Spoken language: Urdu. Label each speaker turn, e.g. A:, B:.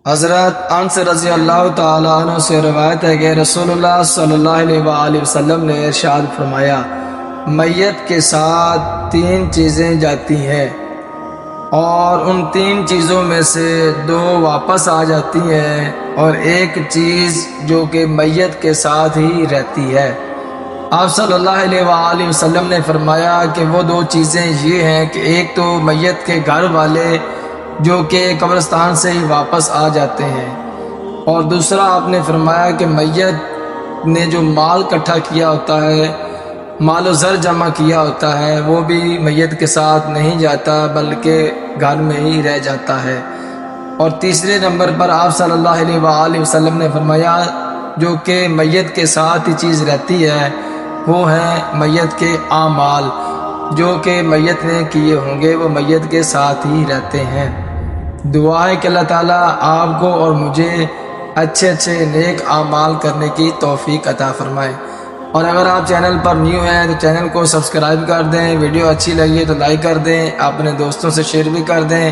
A: حضرت انس رضی اللہ تعالیٰ عنہ سے روایت ہے کہ رسول اللہ صلی اللہ علیہ وآلہ وسلم نے ارشاد فرمایا، میت کے ساتھ تین چیزیں جاتی ہیں اور ان تین چیزوں میں سے دو واپس آ جاتی ہیں اور ایک چیز جو کہ میت کے ساتھ ہی رہتی ہے۔ آپ صلی اللہ علیہ وآلہ وسلم نے فرمایا کہ وہ دو چیزیں یہ ہیں کہ ایک تو میت کے گھر والے جو کہ قبرستان سے ہی واپس آ جاتے ہیں، اور دوسرا آپ نے فرمایا کہ میت نے جو مال اکٹھا کیا ہوتا ہے، مال و زر جمع کیا ہوتا ہے، وہ بھی میت کے ساتھ نہیں جاتا بلکہ گھر میں ہی رہ جاتا ہے۔ اور تیسرے نمبر پر آپ صلی اللہ علیہ وآلہ وسلم نے فرمایا جو کہ میت کے ساتھ ہی چیز رہتی ہے وہ ہے میت کے اعمال، جو کہ میت نے کیے ہوں گے وہ میت کے ساتھ ہی رہتے ہیں۔ دعا ہے کہ اللہ تعالیٰ آپ کو اور مجھے اچھے نیک اعمال کرنے کی توفیق عطا فرمائے۔ اور اگر آپ چینل پر نیو ہیں تو چینل کو سبسکرائب کر دیں، ویڈیو اچھی لگی تو لائک کر دیں، اپنے دوستوں سے شیئر بھی کر دیں۔